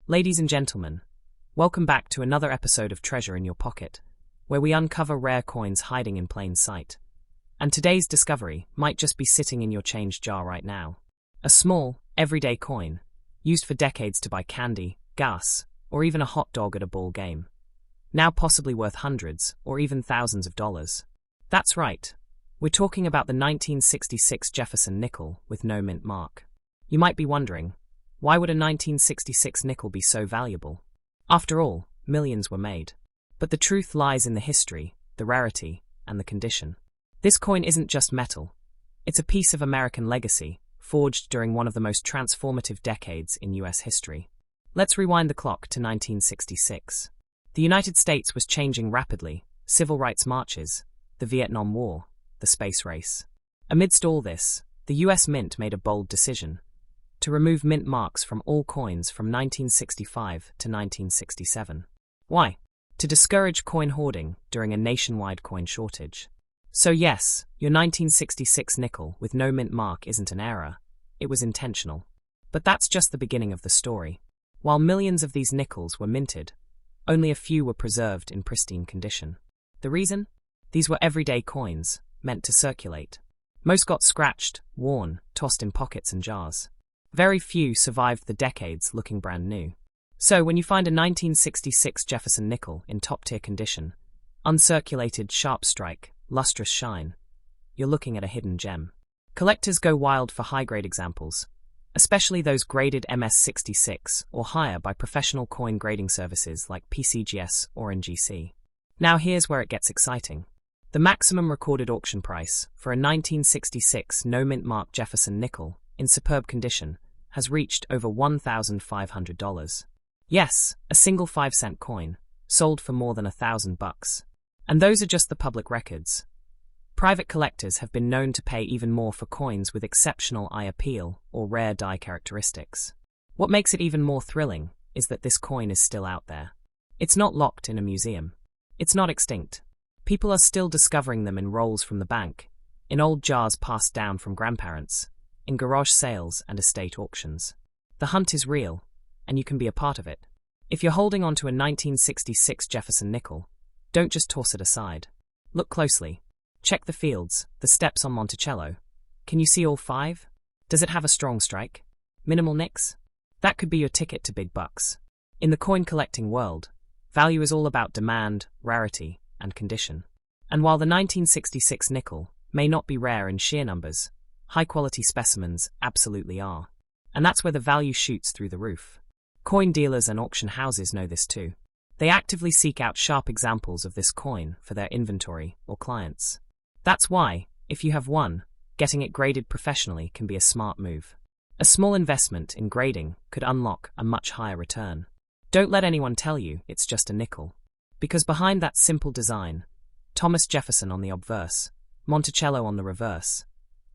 Ladies and gentlemen, welcome back to another episode of Treasure in Your Pocket, where we uncover rare coins hiding in plain sight. And today's discovery might just be sitting in your change jar right now. A small, everyday coin, used for decades to buy candy, gas, or even a hot dog at a ball game. Now possibly worth hundreds, or even thousands of dollars. That's right, we're talking about the 1966 Jefferson nickel with no mint mark. You might be wondering, why would a 1966 nickel be so valuable? After all, millions were made. But the truth lies in the history, the rarity, and the condition. This coin isn't just metal. It's a piece of American legacy, forged during one of the most transformative decades in US history. Let's rewind the clock to 1966. The United States was changing rapidly: civil rights marches, the Vietnam War, the space race. Amidst all this, the US Mint made a bold decision: to remove mint marks from all coins from 1965 to 1967. Why? To discourage coin hoarding during a nationwide coin shortage. So yes, your 1966 nickel with no mint mark isn't an error. It was intentional. But that's just the beginning of the story. While millions of these nickels were minted, only a few were preserved in pristine condition. The reason? These were everyday coins, meant to circulate. Most got scratched, worn, tossed in pockets and jars. Very few survived the decades looking brand new. So when you find a 1966 Jefferson nickel in top-tier condition, uncirculated sharp strike, lustrous shine, you're looking at a hidden gem. Collectors go wild for high-grade examples, especially those graded MS66 or higher by professional coin grading services like PCGS or NGC. Now here's where it gets exciting. The maximum recorded auction price for a 1966 no-mint mark Jefferson nickel in superb condition has reached over $1,500. Yes, a single 5-cent coin, sold for more than $1,000. And those are just the public records. Private collectors have been known to pay even more for coins with exceptional eye appeal or rare die characteristics. What makes it even more thrilling is that this coin is still out there. It's not locked in a museum. It's not extinct. People are still discovering them in rolls from the bank, in old jars passed down from grandparents, in garage sales and estate auctions. The hunt is real, and you can be a part of it. If you're holding on to a 1966 Jefferson nickel, don't just toss it aside. Look closely. Check the fields, the steps on Monticello. Can you see all 5? Does it have a strong strike? Minimal nicks? That could be your ticket to big bucks. In the coin collecting world, value is all about demand, rarity, and condition. And while the 1966 nickel may not be rare in sheer numbers, high-quality specimens absolutely are. And that's where the value shoots through the roof. Coin dealers and auction houses know this too. They actively seek out sharp examples of this coin for their inventory or clients. That's why, if you have one, getting it graded professionally can be a smart move. A small investment in grading could unlock a much higher return. Don't let anyone tell you it's just a nickel. Because behind that simple design, Thomas Jefferson on the obverse, Monticello on the reverse,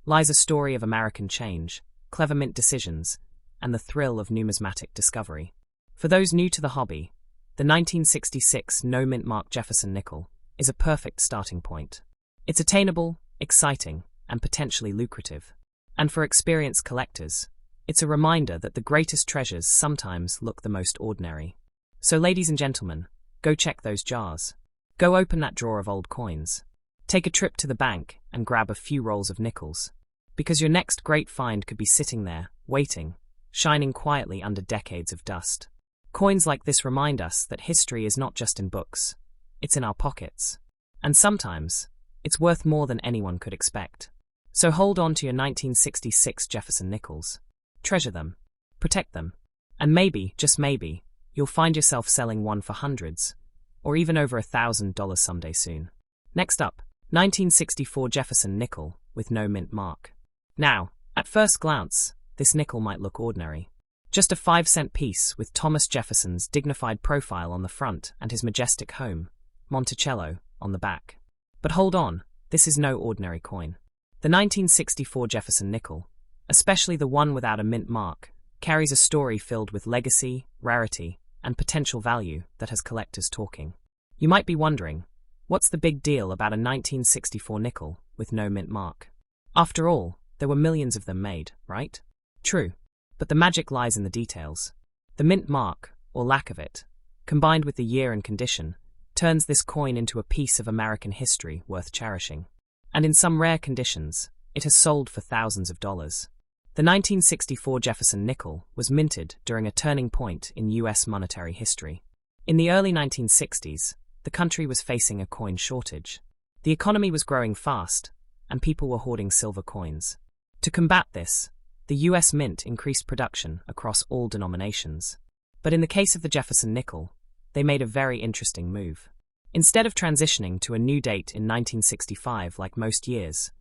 lies a story of American change, clever mint decisions, and the thrill of numismatic discovery. For those new to the hobby, the 1966 no-mint mark Jefferson nickel is a perfect starting point. It's attainable, exciting, and potentially lucrative. And for experienced collectors, it's a reminder that the greatest treasures sometimes look the most ordinary. So ladies and gentlemen, go check those jars. Go open that drawer of old coins. Take a trip to the bank and grab a few rolls of nickels. Because your next great find could be sitting there, waiting, shining quietly under decades of dust. Coins like this remind us that history is not just in books, it's in our pockets. And sometimes, it's worth more than anyone could expect. So hold on to your 1966 Jefferson nickels. Treasure them. Protect them. And maybe, just maybe, you'll find yourself selling one for hundreds, or even over $1,000 someday soon. Next up, 1964 Jefferson nickel with no mint mark. Now, at first glance, this nickel might look ordinary. Just a 5-cent piece with Thomas Jefferson's dignified profile on the front and his majestic home, Monticello, on the back. But hold on, this is no ordinary coin. The 1964 Jefferson nickel, especially the one without a mint mark, carries a story filled with legacy, rarity, and potential value that has collectors talking. You might be wondering, what's the big deal about a 1964 nickel with no mint mark? After all, there were millions of them made, right? True. But the magic lies in the details. The mint mark, or lack of it, combined with the year and condition, turns this coin into a piece of American history worth cherishing. And in some rare conditions, it has sold for thousands of dollars. The 1964 Jefferson nickel was minted during a turning point in U.S. monetary history. In the early 1960s, the country was facing a coin shortage. The economy was growing fast, and people were hoarding silver coins. To combat this, the U.S. Mint increased production across all denominations. But in the case of the Jefferson nickel, they made a very interesting move. Instead of transitioning to a new date in 1965 like most years,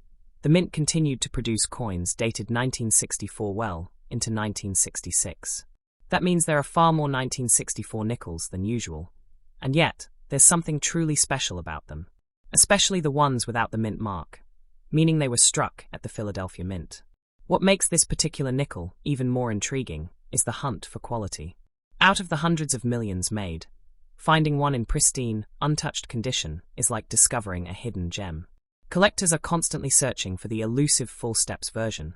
the Mint continued to produce coins dated 1964 well into 1966. That means there are far more 1964 nickels than usual, and yet there's something truly special about them, especially the ones without the Mint mark, meaning they were struck at the Philadelphia Mint. What makes this particular nickel even more intriguing is the hunt for quality. Out of the hundreds of millions made, finding one in pristine, untouched condition is like discovering a hidden gem. Collectors are constantly searching for the elusive full steps version,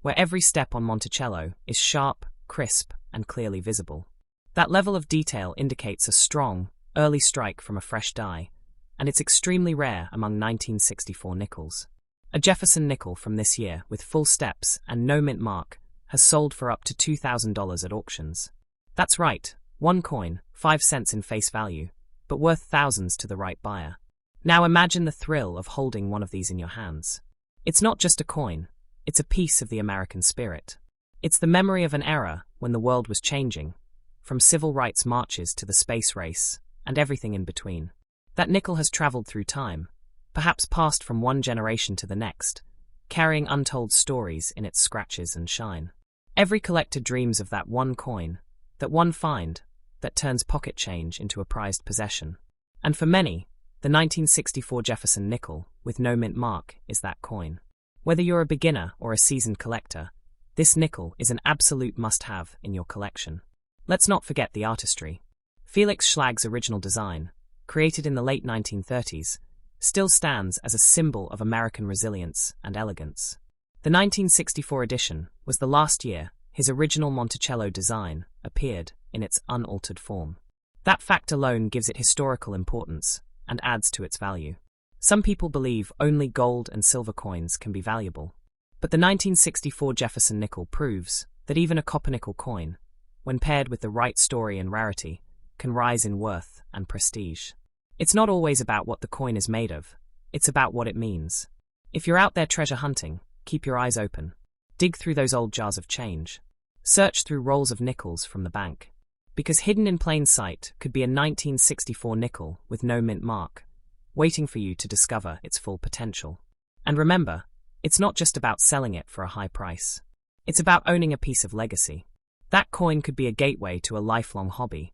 where every step on Monticello is sharp, crisp, and clearly visible. That level of detail indicates a strong, early strike from a fresh die, and it's extremely rare among 1964 nickels. A Jefferson nickel from this year with full steps and no mint mark has sold for up to $2,000 at auctions. That's right, one coin, 5 cents in face value, but worth thousands to the right buyer. Now imagine the thrill of holding one of these in your hands. It's not just a coin, it's a piece of the American spirit. It's the memory of an era when the world was changing, from civil rights marches to the space race, and everything in between. That nickel has traveled through time, perhaps passed from one generation to the next, carrying untold stories in its scratches and shine. Every collector dreams of that one coin, that one find, that turns pocket change into a prized possession. And for many, the 1964 Jefferson nickel, with no mint mark, is that coin. Whether you're a beginner or a seasoned collector, this nickel is an absolute must-have in your collection. Let's not forget the artistry. Felix Schlag's original design, created in the late 1930s, still stands as a symbol of American resilience and elegance. The 1964 edition was the last year his original Monticello design appeared in its unaltered form. That fact alone gives it historical importance and adds to its value. Some people believe only gold and silver coins can be valuable, but the 1964 Jefferson nickel proves that even a copper nickel coin, when paired with the right story and rarity, can rise in worth and prestige. It's not always about what the coin is made of, it's about what it means. If you're out there treasure hunting, keep your eyes open. Dig through those old jars of change. Search through rolls of nickels from the bank. Because hidden in plain sight could be a 1964 nickel with no mint mark, waiting for you to discover its full potential. And remember, it's not just about selling it for a high price. It's about owning a piece of legacy. That coin could be a gateway to a lifelong hobby,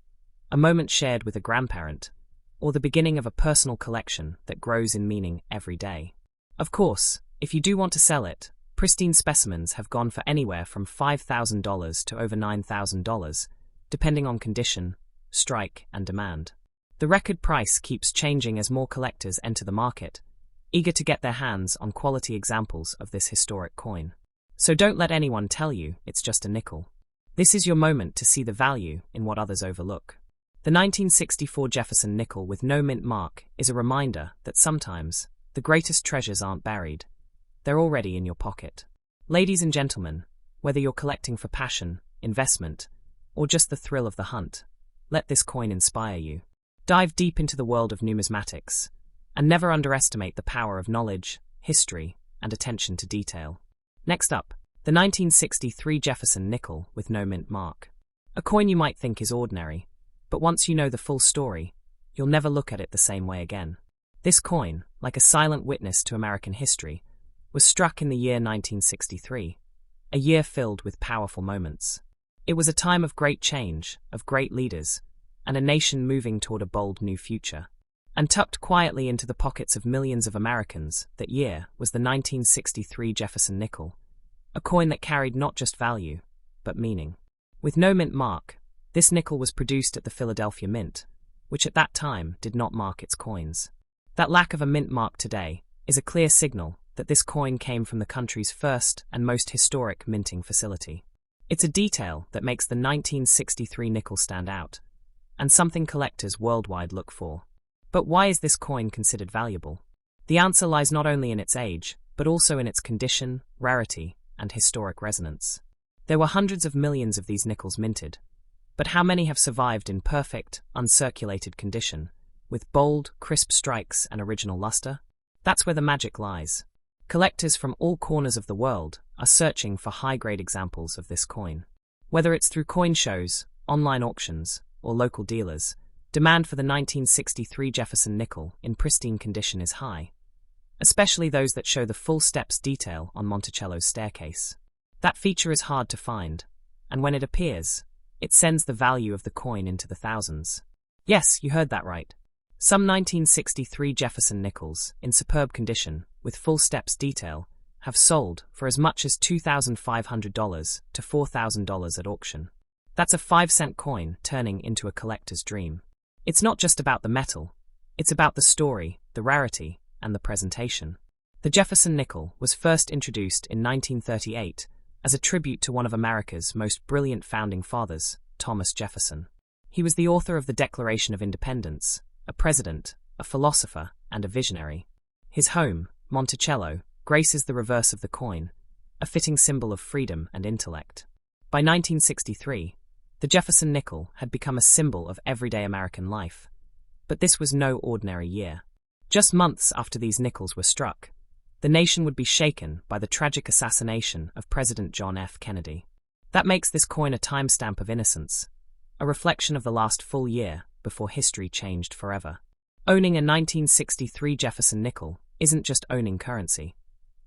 a moment shared with a grandparent, or the beginning of a personal collection that grows in meaning every day. Of course, if you do want to sell it, pristine specimens have gone for anywhere from $5,000 to over $9,000, depending on condition, strike, and demand. The record price keeps changing as more collectors enter the market, eager to get their hands on quality examples of this historic coin. So don't let anyone tell you it's just a nickel. This is your moment to see the value in what others overlook. The 1964 Jefferson nickel with no mint mark is a reminder that sometimes the greatest treasures aren't buried, they're already in your pocket. Ladies and gentlemen, whether you're collecting for passion, investment, or just the thrill of the hunt, let this coin inspire you. Dive deep into the world of numismatics, and never underestimate the power of knowledge, history, and attention to detail. Next up, the 1963 Jefferson nickel with no mint mark. A coin you might think is ordinary, but once you know the full story, you'll never look at it the same way again. This coin, like a silent witness to American history, was struck in the year 1963, a year filled with powerful moments. It was a time of great change, of great leaders, and a nation moving toward a bold new future. And tucked quietly into the pockets of millions of Americans that year was the 1963 Jefferson nickel, a coin that carried not just value, but meaning. With no mint mark, this nickel was produced at the Philadelphia Mint, which at that time did not mark its coins. That lack of a mint mark today is a clear signal that this coin came from the country's first and most historic minting facility. It's a detail that makes the 1963 nickel stand out, and something collectors worldwide look for. But why is this coin considered valuable? The answer lies not only in its age, but also in its condition, rarity, and historic resonance. There were hundreds of millions of these nickels minted, but how many have survived in perfect, uncirculated condition, with bold, crisp strikes and original luster? That's where the magic lies. Collectors from all corners of the world are searching for high-grade examples of this coin. Whether it's through coin shows, online auctions, or local dealers, demand for the 1963 Jefferson nickel in pristine condition is high, especially those that show the full steps detail on Monticello's staircase. That feature is hard to find, and when it appears, it sends the value of the coin into the thousands. Yes, you heard that right. Some 1963 Jefferson nickels, in superb condition, with full steps detail, have sold for as much as $2,500 to $4,000 at auction. That's a 5-cent coin turning into a collector's dream. It's not just about the metal, it's about the story, the rarity, and the presentation. The Jefferson nickel was first introduced in 1938 as a tribute to one of America's most brilliant founding fathers, Thomas Jefferson. He was the author of the Declaration of Independence, a president, a philosopher, and a visionary. His home, Monticello, graces the reverse of the coin, a fitting symbol of freedom and intellect. By 1963, the Jefferson nickel had become a symbol of everyday American life. But this was no ordinary year. Just months after these nickels were struck, the nation would be shaken by the tragic assassination of President John F. Kennedy. That makes this coin a timestamp of innocence, a reflection of the last full year before history changed forever. Owning a 1963 Jefferson nickel isn't just owning currency.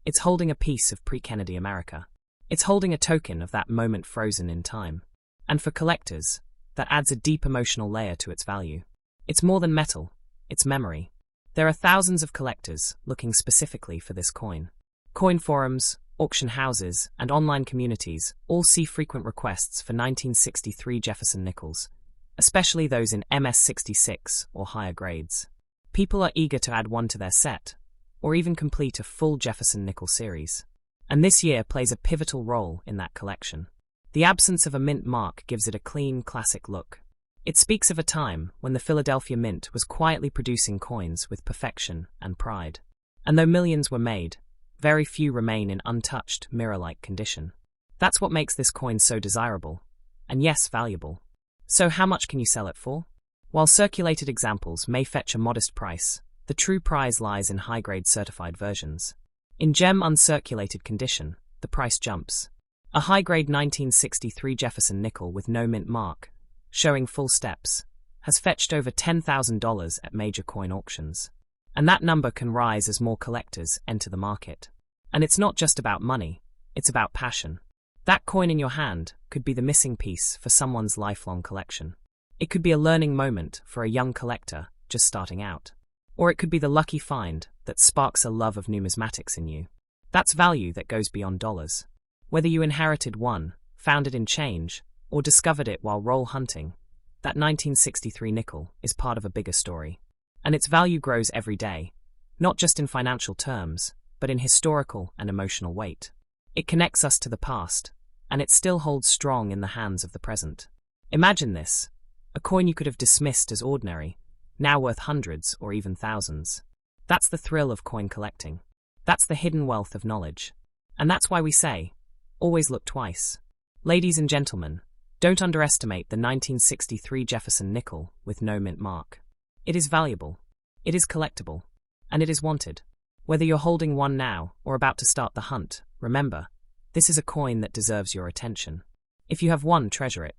It's holding a piece of pre-Kennedy America. It's holding a token of that moment frozen in time. And for collectors, that adds a deep emotional layer to its value. It's more than metal, it's memory. There are thousands of collectors looking specifically for this coin. Coin forums, auction houses, and online communities all see frequent requests for 1963 Jefferson nickels, especially those in MS66 or higher grades. People are eager to add one to their set, or even complete a full Jefferson nickel series. And this year plays a pivotal role in that collection. The absence of a mint mark gives it a clean, classic look. It speaks of a time when the Philadelphia Mint was quietly producing coins with perfection and pride. And though millions were made, very few remain in untouched, mirror-like condition. That's what makes this coin so desirable, and yes, valuable. So how much can you sell it for? While circulated examples may fetch a modest price, the true prize lies in high-grade certified versions. In gem uncirculated condition, the price jumps. A high-grade 1963 Jefferson nickel with no mint mark, showing full steps, has fetched over $10,000 at major coin auctions. And that number can rise as more collectors enter the market. And it's not just about money, it's about passion. That coin in your hand could be the missing piece for someone's lifelong collection. It could be a learning moment for a young collector just starting out. Or it could be the lucky find that sparks a love of numismatics in you. That's value that goes beyond dollars. Whether you inherited one, found it in change, or discovered it while roll hunting, that 1963 nickel is part of a bigger story. And its value grows every day, not just in financial terms, but in historical and emotional weight. It connects us to the past, and it still holds strong in the hands of the present. Imagine this, a coin you could have dismissed as ordinary, now worth hundreds or even thousands. That's the thrill of coin collecting. That's the hidden wealth of knowledge. And that's why we say, always look twice. Ladies and gentlemen, don't underestimate the 1963 Jefferson nickel with no mint mark. It is valuable, it is collectible, and it is wanted. Whether you're holding one now or about to start the hunt, remember, this is a coin that deserves your attention. If you have one, treasure it.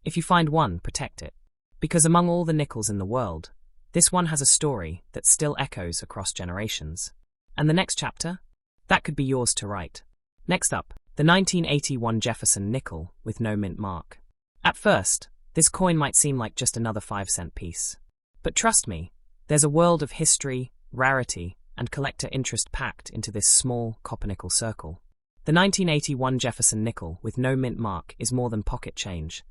If you find one, protect it. Because among all the nickels in the world, this one has a story that still echoes across generations. And the next chapter? That could be yours to write. Next up, the 1981 Jefferson nickel with no mint mark. At first, this coin might seem like just another 5-cent piece. But trust me, there's a world of history, rarity, and collector interest packed into this small copper-nickel circle. The 1981 Jefferson nickel with no mint mark is more than pocket change.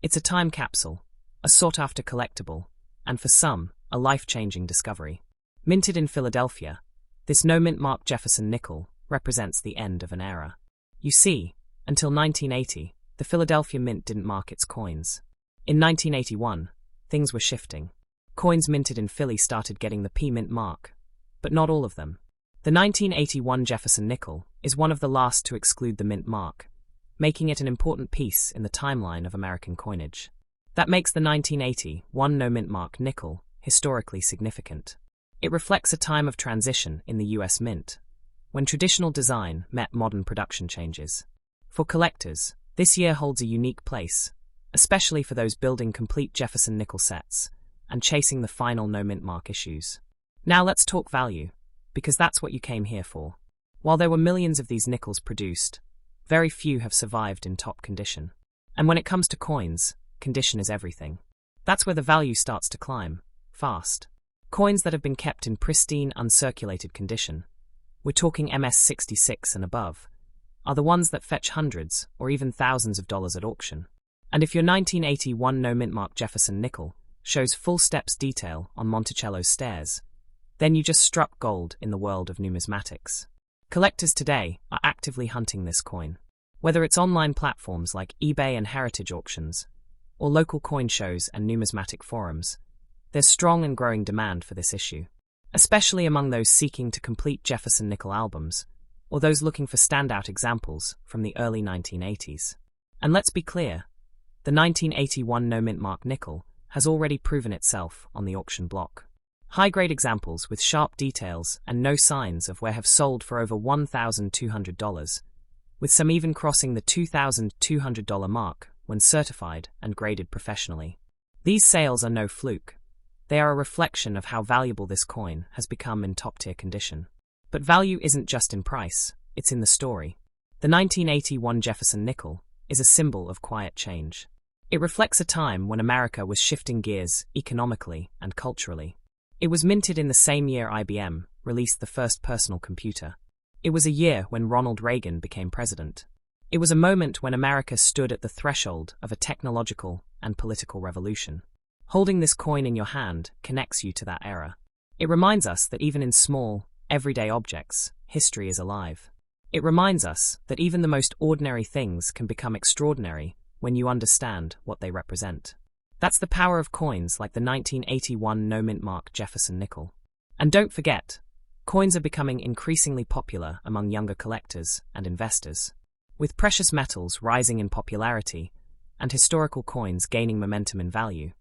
It's a time capsule, a sought-after collectible, and for some, a life-changing discovery. Minted in Philadelphia, this no mint mark Jefferson nickel represents the end of an era. You see, until 1980, the Philadelphia Mint didn't mark its coins. In 1981, things were shifting. Coins minted in Philly started getting the P-Mint mark, but not all of them. The 1981 Jefferson Nickel is one of the last to exclude the Mint mark, making it an important piece in the timeline of American coinage. That makes the 1981 no-Mint mark nickel historically significant. It reflects a time of transition in the US Mint, when traditional design met modern production changes. For collectors, this year holds a unique place, especially for those building complete Jefferson Nickel sets and chasing the final no-Mint mark issues. Now let's talk value, because that's what you came here for. While there were millions of these nickels produced, very few have survived in top condition. And when it comes to coins, condition is everything. That's where the value starts to climb, fast. Coins that have been kept in pristine, uncirculated condition, we're talking MS-66 and above, are the ones that fetch hundreds or even thousands of dollars at auction. And if your 1981 no-Mint mark Jefferson Nickel shows full steps detail on Monticello's stairs, then you just struck gold in the world of numismatics. Collectors today are actively hunting this coin. Whether it's online platforms like eBay and heritage auctions, or local coin shows and numismatic forums, there's strong and growing demand for this issue, especially among those seeking to complete Jefferson Nickel albums, or those looking for standout examples from the early 1980s. And let's be clear, the 1981 no-Mint mark nickel has already proven itself on the auction block. High-grade examples with sharp details and no signs of wear have sold for over $1,200, with some even crossing the $2,200 mark when certified and graded professionally. These sales are no fluke. They are a reflection of how valuable this coin has become in top-tier condition. But value isn't just in price, it's in the story. The 1981 Jefferson Nickel is a symbol of quiet change. It reflects a time when America was shifting gears economically and culturally. It was minted in the same year IBM released the first personal computer. It was a year when Ronald Reagan became president. It was a moment when America stood at the threshold of a technological and political revolution. Holding this coin in your hand connects you to that era. It reminds us that even in small, everyday objects, history is alive. It reminds us that even the most ordinary things can become extraordinary when you understand what they represent. That's the power of coins like the 1981 no-Mint mark Jefferson Nickel. And don't forget, coins are becoming increasingly popular among younger collectors and investors. With precious metals rising in popularity and historical coins gaining momentum in value,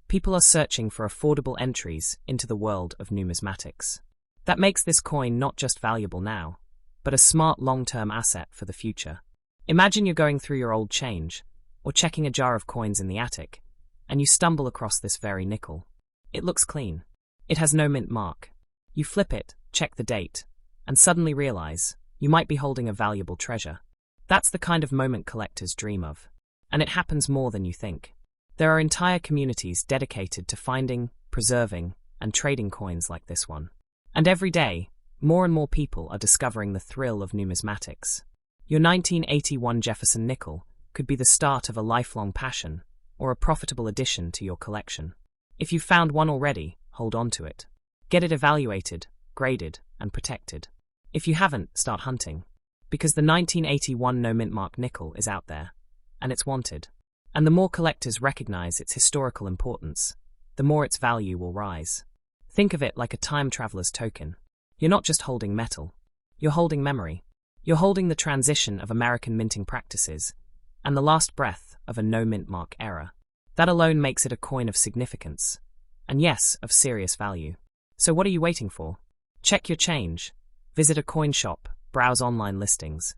people are searching for affordable entries into the world of numismatics. That makes this coin not just valuable now, but a smart long-term asset for the future. Imagine you're going through your old change, or checking a jar of coins in the attic, and you stumble across this very nickel. It looks clean. It has no mint mark. You flip it, check the date, and suddenly realize you might be holding a valuable treasure. That's the kind of moment collectors dream of. And it happens more than you think. There are entire communities dedicated to finding, preserving, and trading coins like this one. And every day, more and more people are discovering the thrill of numismatics. Your 1981 Jefferson Nickel could be the start of a lifelong passion, or a profitable addition to your collection. If you've found one already, hold on to it. Get it evaluated, graded, and protected. If you haven't, start hunting. Because the 1981 no-Mint mark nickel is out there, and it's wanted. And the more collectors recognize its historical importance, the more its value will rise. Think of it like a time traveler's token. You're not just holding metal. You're holding memory. You're holding the transition of American minting practices and the last breath of a no-Mint mark era. That alone makes it a coin of significance, and yes, of serious value. So what are you waiting for? Check your change, visit a coin shop, browse online listings,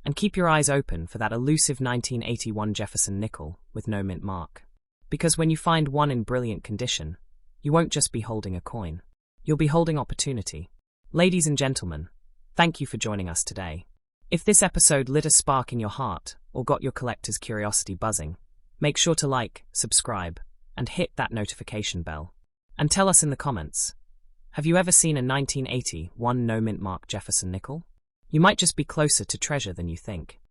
and keep your eyes open for that elusive 1981 Jefferson Nickel with no mint mark. Because when you find one in brilliant condition, you won't just be holding a coin. You'll be holding opportunity. Ladies and gentlemen, thank you for joining us today. If this episode lit a spark in your heart or got your collector's curiosity buzzing, make sure to like, subscribe, and hit that notification bell. And tell us in the comments, have you ever seen a 1981 no mint mark Jefferson Nickel? You might just be closer to treasure than you think.